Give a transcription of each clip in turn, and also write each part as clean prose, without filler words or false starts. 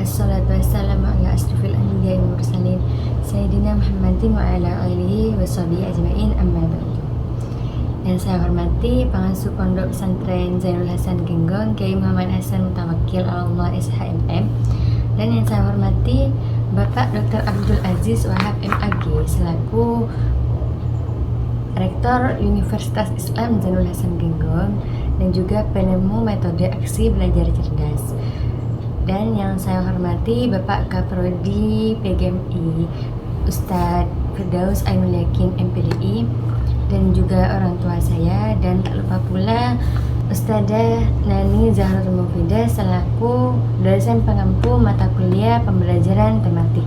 Wassalatu wassalamu ala asrofil anbiya'i wal mursalin Sayyidina Muhammadin wa ala alihi wa sahbihi ajma'in, amma ba'du. Yang saya hormati pengasuh Pondok Pesantren Zainul Hasan Genggong Kiai Muhammad Hasan Mutawakkil Allah SHMM, dan yang saya hormati Bapak Dr. Abdul Aziz Wahab MAG selaku Rektor Universitas Islam Zainul Hasan Genggong dan juga penemu metode aksi belajar cerdas. Dan yang saya hormati Bapak Kaprodi PGMI Ustadz Firdaus Ainul Yakin MPDI, dan juga orang tua saya, dan tak lupa pula Ustadzah Nani Zahratul Mufidah selaku dosen pengampu mata kuliah pembelajaran tematik.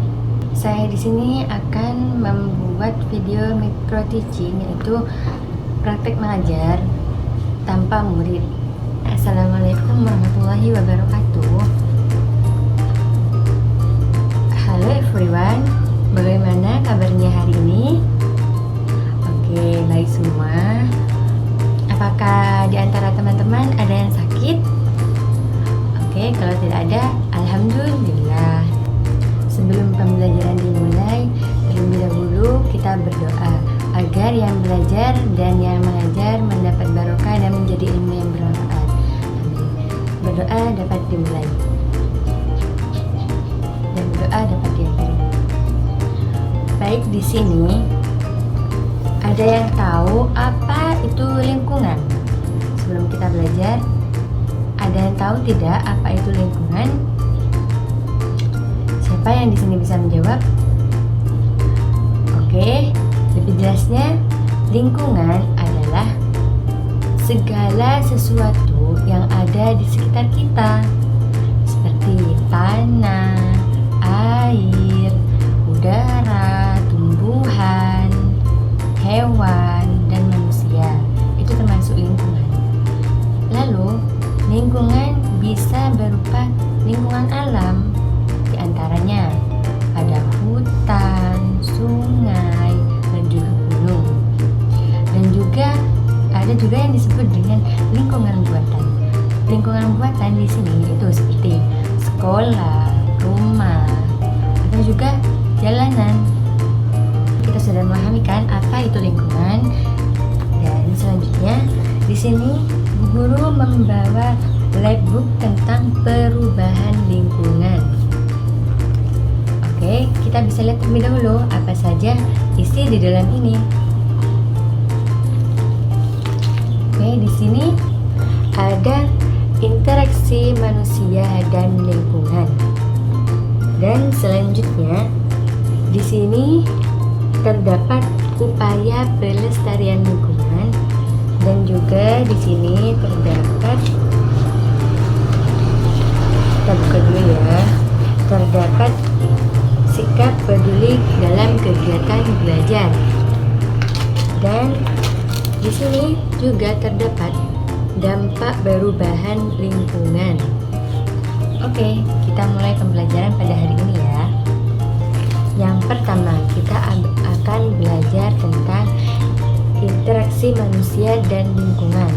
Saya di sini akan membuat video micro teaching, yaitu praktek mengajar tanpa murid. Assalamualaikum warahmatullahi wabarakatuh. Halo everyone, bagaimana kabarnya hari ini? Oke, baik semua. Apakah di antara teman-teman ada yang sakit? Oke, kalau tidak ada, alhamdulillah. Sebelum pembelajaran dimulai, terlebih dahulu kita berdoa agar yang belajar dan yang mengajar mendapat barokah dan menjadi ilmu yang bermanfaat. Amin. Berdoa dapat dimulai dan berdoa dapat diakhiri. Baik, di sini ada yang tahu apa itu lingkungan? Sebelum kita belajar, ada yang tahu tidak apa itu lingkungan? Siapa yang di sini bisa menjawab? Oke, lebih jelasnya, lingkungan adalah segala sesuatu yang ada di sekitar kita, seperti tanah, air, udara, tumbuhan, hewan, dan manusia. Itu termasuk lingkungan. Lalu, lingkungan bisa berupa lingkungan alam. Di antaranya ada hutan, sungai, dan juga gunung. Dan juga ada juga yang disebut dengan lingkungan buatan. Lingkungan buatan di sini itu seperti sekolah, rumah, atau juga jalanan. Kita sudah memahami kan apa itu lingkungan. Dan selanjutnya di sini Bu Guru membawa labbook tentang perubahan lingkungan. Oke, kita bisa lihat terlebih dahulu apa saja isi di dalam ini. Oke, di sini ada interaksi manusia dan lingkungan. Dan selanjutnya di sini terdapat upaya pelestarian lingkungan, dan juga di sini terdapat, kita buka dulu ya, terdapat sikap peduli dalam kegiatan belajar. Dan di sini juga terdapat dampak perubahan lingkungan. Oke, kita mulai pembelajaran pada hari ini ya. Yang pertama, kita akan belajar tentang interaksi manusia dan lingkungan.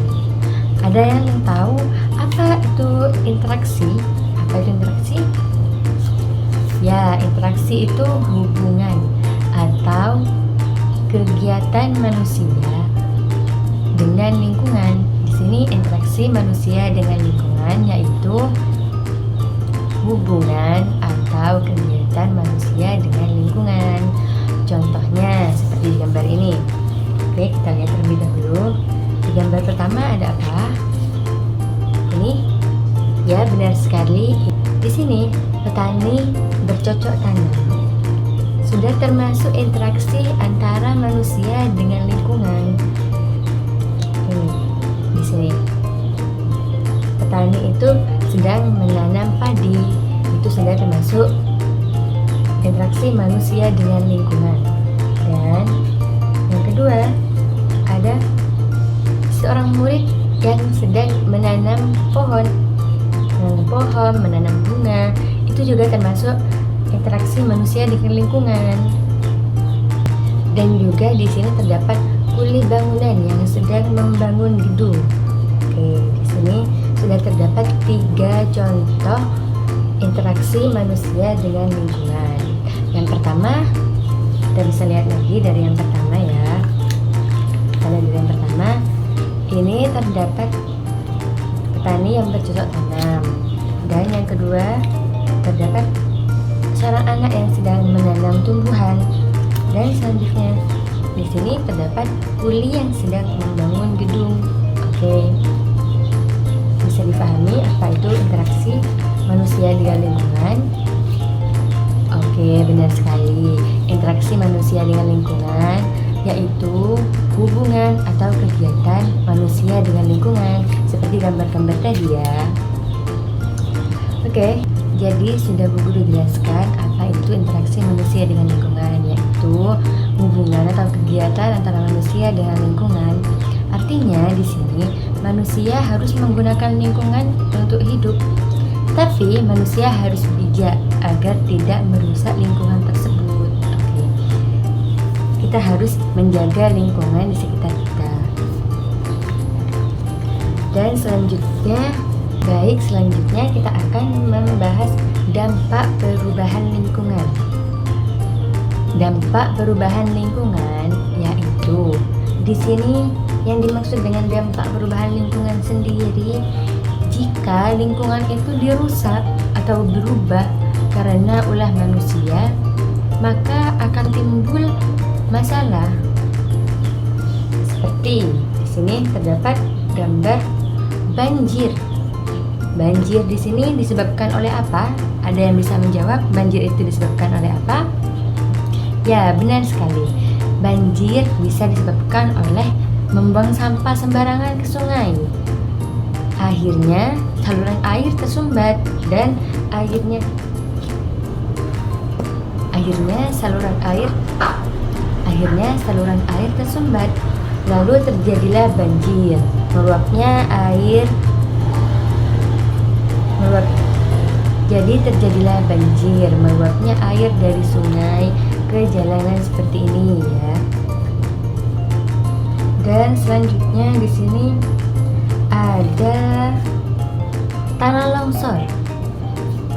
Ada yang tahu apa itu interaksi? Apa itu interaksi? Ya, interaksi itu hubungan atau kegiatan manusia dengan lingkungan. Di sini interaksi manusia dengan lingkungan yaitu hubungan atau kegiatan manusia dengan lingkungan. Contohnya seperti di gambar ini. Oke, kita lihat terlebih dahulu. Di gambar pertama ada apa? Ini, ya benar sekali. Di sini petani bercocok tanam. Sudah termasuk interaksi antara manusia dengan lingkungan. Ini, di sini. Petani itu sedang menanam padi. Itu sudah termasuk interaksi manusia dengan lingkungan. Dan yang kedua, ada seorang murid yang sedang menanam pohon, menanam bunga. Itu juga termasuk interaksi manusia dengan lingkungan. Dan juga di sini terdapat kuli bangunan yang sedang membangun gedung. Oke, di sini sudah terdapat 3 contoh interaksi manusia dengan lingkungan. Yang pertama, kita bisa lihat lagi dari yang pertama ya. Kalau dari yang pertama, ini terdapat petani yang bercocok tanam. Dan yang kedua, terdapat seorang anak yang sedang menanam tumbuhan. Dan selanjutnya, di sini terdapat kuli yang sedang membangun gedung. Oke, bisa dipahami apa itu interaksi manusia dengan lingkungan? Oke, benar sekali. Interaksi manusia dengan lingkungan yaitu hubungan atau kegiatan manusia dengan lingkungan seperti gambar-gambar tadi ya. Oke, jadi sudah Bu Guru jelaskan apa itu interaksi manusia dengan lingkungan, yaitu hubungan atau kegiatan antara manusia dengan lingkungan. Artinya di sini manusia harus menggunakan lingkungan untuk hidup. Tapi manusia harus bijak agar tidak merusak lingkungan tersebut. Oke. Kita harus menjaga lingkungan di sekitar kita. Dan selanjutnya kita akan membahas dampak perubahan lingkungan. Dampak perubahan lingkungan yaitu di sini yang dimaksud dengan dampak perubahan lingkungan sendiri, jika lingkungan itu dirusak atau berubah karena ulah manusia, maka akan timbul masalah. Seperti di sini terdapat gambar banjir. Banjir di sini disebabkan oleh apa? Ada yang bisa menjawab banjir itu disebabkan oleh apa? Ya, benar sekali. Banjir bisa disebabkan oleh membuang sampah sembarangan ke sungai. Akhirnya saluran air tersumbat dan akhirnya saluran air tersumbat. Lalu terjadilah banjir. Jadi terjadilah banjir, meluapnya air dari sungai ke jalanan seperti ini ya. Dan selanjutnya di sini ada tanah longsor.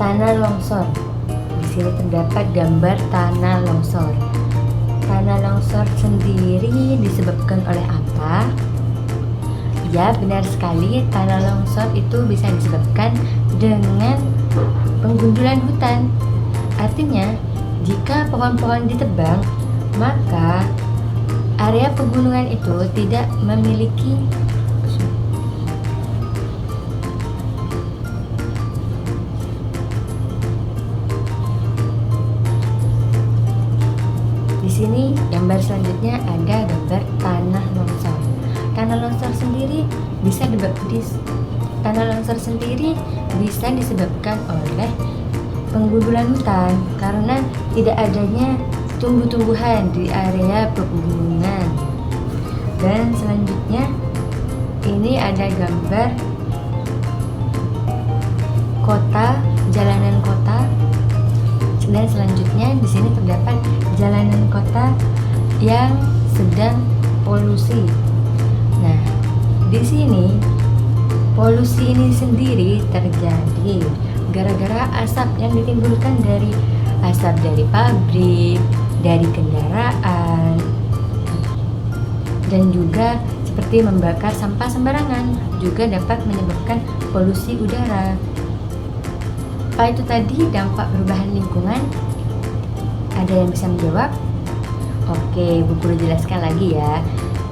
Tanah longsor. Di sini terdapat gambar tanah longsor. Tanah longsor sendiri disebabkan oleh apa? Ya, benar sekali. Tanah longsor itu bisa disebabkan dengan penggundulan hutan. Artinya, jika pohon-pohon ditebang, maka area pegunungan itu tidak memiliki Di sini gambar selanjutnya ada gambar tanah longsor. Tanah longsor sendiri bisa disebabkan oleh penggundulan hutan karena tidak adanya tumbuh-tumbuhan di area pegunungan. Dan selanjutnya ini ada gambar kota, jalanan kota. Dan selanjutnya di sini terdapat jalanan kota yang sedang polusi. Nah, di sini polusi ini sendiri terjadi gara-gara asap yang ditimbulkan dari pabrik, dari kendaraan, dan juga seperti membakar sampah sembarangan juga dapat menyebabkan polusi udara. Apa itu tadi dampak perubahan lingkungan? Ada yang bisa menjawab? Oke, Bu Guru jelaskan lagi ya.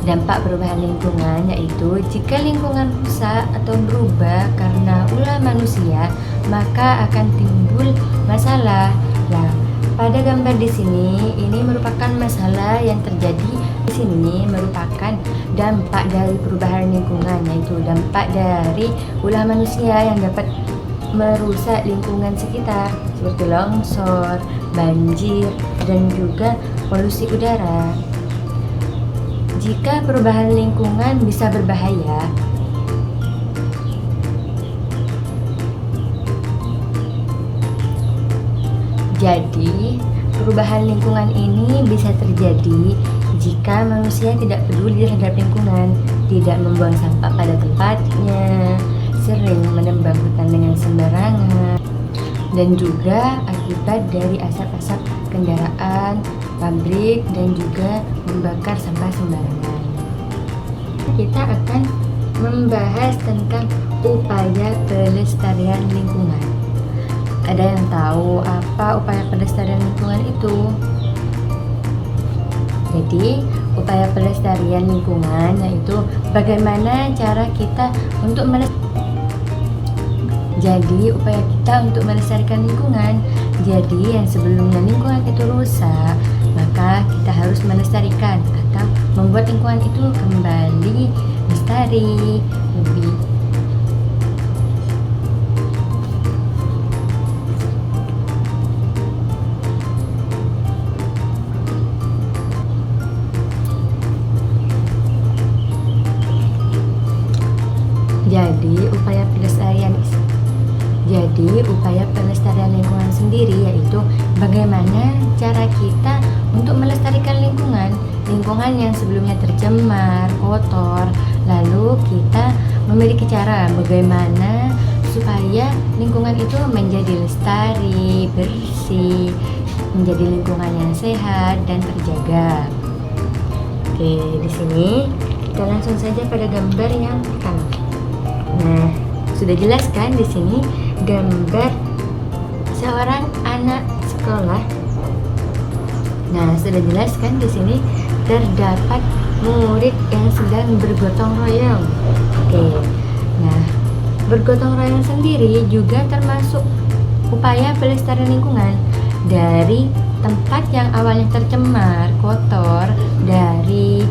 Dampak perubahan lingkungan yaitu jika lingkungan rusak atau berubah karena ulah manusia, maka akan timbul masalah. Nah, pada gambar di sini ini merupakan masalah yang terjadi di sini merupakan dampak dari perubahan lingkungan, yaitu dampak dari ulah manusia yang dapat merusak lingkungan sekitar seperti longsor, banjir, dan juga polusi udara. Jika perubahan lingkungan bisa berbahaya, jadi perubahan lingkungan ini bisa terjadi jika manusia tidak peduli terhadap lingkungan, tidak membuang sampah pada tempatnya, sering menebang hutan dengan sembarangan, dan juga akibat dari asap-asap kendaraan, pabrik, dan juga membakar sampah sembarangan. Kita akan membahas tentang upaya pelestarian lingkungan. Ada yang tahu apa upaya pelestarian lingkungan itu? Jadi, upaya pelestarian lingkungan yaitu bagaimana cara kita untuk upaya kita untuk melestarikan lingkungan. Jadi, yang sebelumnya lingkungan itu rusak, maka kita harus melestarikan atau membuat lingkungan itu kembali lestari, lebih Jadi upaya pelestarian lingkungan sendiri yaitu bagaimana cara kita untuk melestarikan lingkungan yang sebelumnya tercemar, kotor. Lalu kita memiliki cara bagaimana supaya lingkungan itu menjadi lestari, bersih, menjadi lingkungan yang sehat dan terjaga. Oke, di sini kita langsung saja pada gambar yang pertama. Nah, sudah jelas kan di sini gambar seorang anak sekolah. Nah, sudah jelas kan di sini terdapat murid yang sedang bergotong royong. Oke. Nah, bergotong royong sendiri juga termasuk upaya pelestarian lingkungan. Dari tempat yang awalnya tercemar, kotor, dari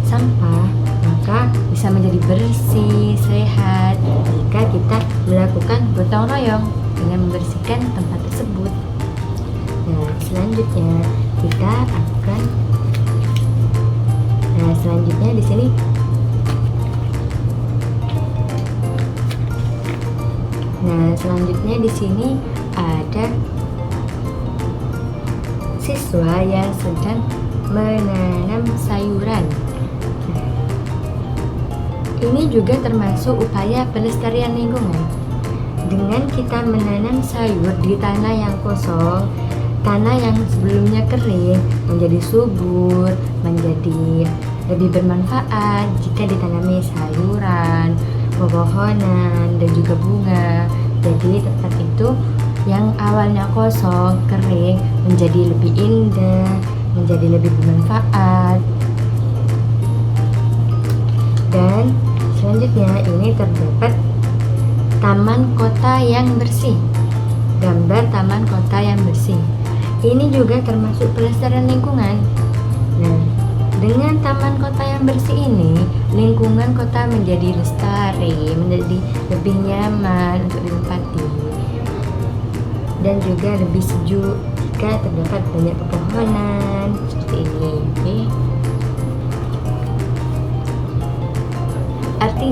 sampah, maka bisa menjadi bersih, sehat jika kita melakukan gotong royong dengan membersihkan tempat tersebut. Nah, selanjutnya kita akan selanjutnya di sini ada siswa yang sedang menanam sayuran. Ini juga termasuk upaya pelestarian lingkungan. Dengan kita menanam sayur di tanah yang kosong, tanah yang sebelumnya kering menjadi subur, menjadi lebih bermanfaat jika ditanami sayuran, pepohonan, dan juga bunga. Jadi tempat itu yang awalnya kosong, kering, menjadi lebih indah, menjadi lebih bermanfaat. Dan selanjutnya ini terdapat taman kota yang bersih. Gambar taman kota yang bersih. Ini juga termasuk pelestarian lingkungan. Nah, dengan taman kota yang bersih ini, lingkungan kota menjadi lestari, menjadi lebih nyaman untuk ditempati, dan juga lebih sejuk jika terdapat banyak pepohonan seperti ini. Oke.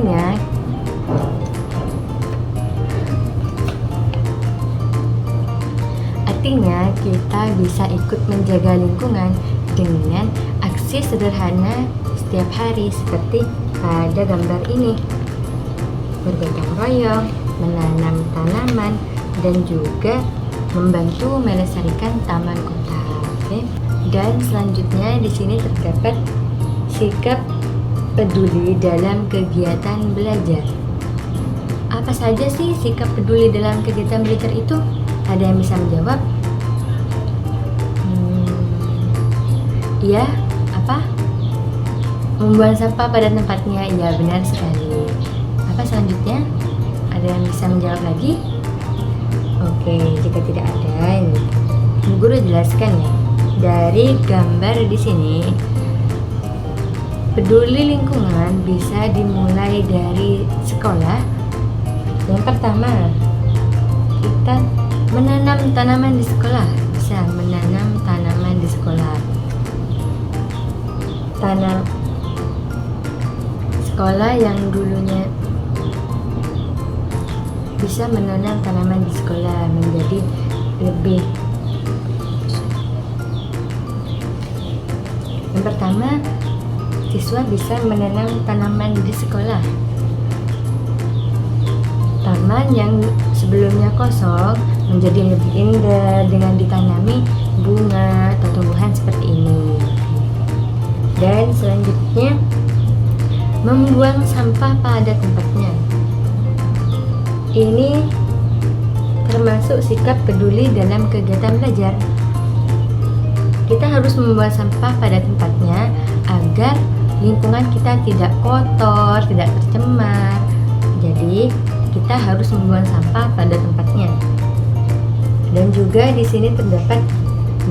Artinya kita bisa ikut menjaga lingkungan dengan aksi sederhana setiap hari seperti pada gambar ini, bergotong royong, menanam tanaman, dan juga membantu melestarikan taman kota. Oke. Dan selanjutnya di sini terdapat sikap peduli dalam kegiatan belajar. Apa saja sih sikap peduli dalam kegiatan belajar itu? Ada yang bisa menjawab? Iya, apa? Membuang sampah pada tempatnya. Iya, benar sekali. Apa selanjutnya? Ada yang bisa menjawab lagi? Oke, jika tidak ada, ini Bu Guru jelaskan ya. Dari gambar di sini, peduli lingkungan bisa dimulai dari sekolah. Yang pertama, kita menanam tanaman di sekolah. Bisa menanam tanaman di sekolah. Tanam sekolah yang dulunya bisa menanam tanaman di sekolah menjadi lebih. Yang pertama, siswa bisa menanam tanaman di sekolah. Taman yang sebelumnya kosong menjadi lebih indah dengan ditanami bunga atau tumbuhan seperti ini. Dan selanjutnya, membuang sampah pada tempatnya. Ini termasuk sikap peduli dalam kegiatan belajar. Kita harus membuang sampah pada tempatnya agar lingkungan kita tidak kotor, tidak tercemar. Jadi, kita harus membuang sampah pada tempatnya. Dan juga di sini terdapat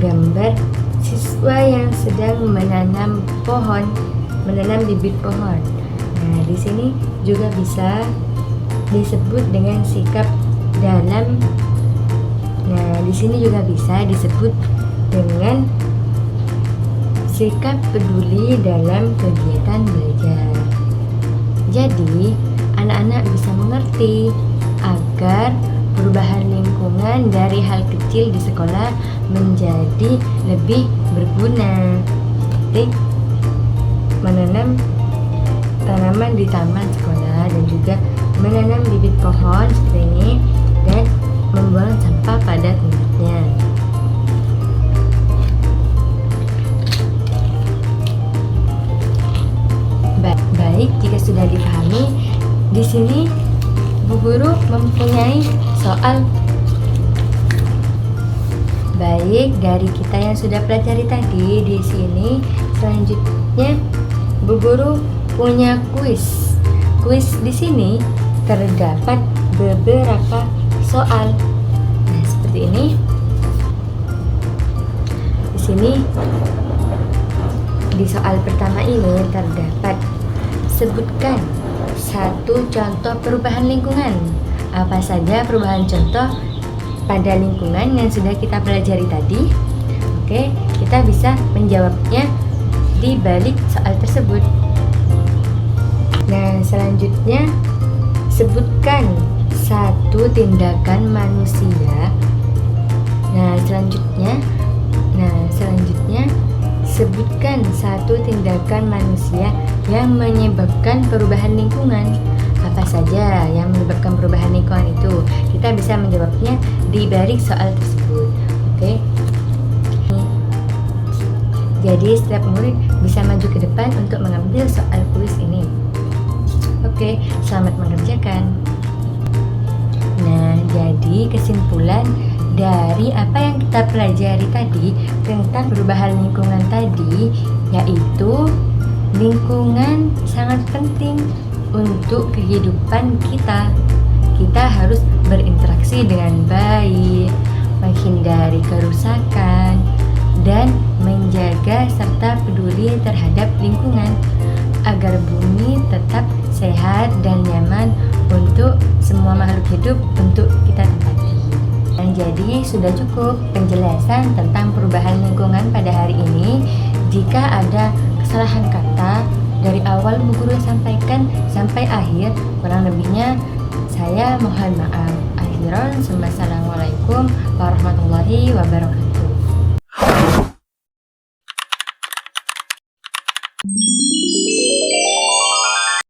gambar siswa yang sedang menanam bibit pohon. Nah, di sini juga bisa disebut dengan sikap dalam. Nah, di sini juga bisa disebut dengan sikap peduli dalam kegiatan belajar. Jadi, anak-anak bisa mengerti agar perubahan lingkungan dari hal kecil di sekolah menjadi lebih berguna, seperti menanam tanaman di taman sekolah dan juga menanam bibit pohon seperti ini dan membuang sampah pada tempatnya. Baik, jika sudah dipahami, di sini Bu Guru mempunyai soal. Baik, dari kita yang sudah pelajari tadi, di sini selanjutnya Bu Guru punya kuis. Kuis di sini terdapat beberapa soal. Nah, seperti ini. Di sini di soal pertama ini terdapat sebutkan satu contoh perubahan lingkungan. Apa saja perubahan contoh pada lingkungan yang sudah kita pelajari tadi? Oke, kita bisa menjawabnya di balik soal tersebut. Nah, selanjutnya sebutkan satu tindakan manusia. Nah, selanjutnya sebutkan satu tindakan manusia yang menyebabkan perubahan lingkungan. Apa saja yang menyebabkan perubahan lingkungan itu? Kita bisa menjawabnya di balik soal tersebut. Oke. Jadi setiap murid bisa maju ke depan untuk mengambil soal kuis ini. Oke, selamat mengerjakan. Nah, jadi kesimpulan dari apa yang kita pelajari tadi tentang perubahan lingkungan tadi, yaitu lingkungan sangat penting untuk kehidupan kita. Kita harus berinteraksi dengan baik, menghindari kerusakan, dan menjaga serta peduli terhadap lingkungan agar bumi tetap sehat dan nyaman untuk semua makhluk hidup untuk kita tempati. Dan jadi sudah cukup penjelasan tentang perubahan lingkungan pada hari ini. Jika ada kesalahan kata dari awal Bu Guru sampaikan sampai akhir, kurang lebihnya saya mohon maaf. Akhiran, wassalamualaikum warahmatullahi wabarakatuh.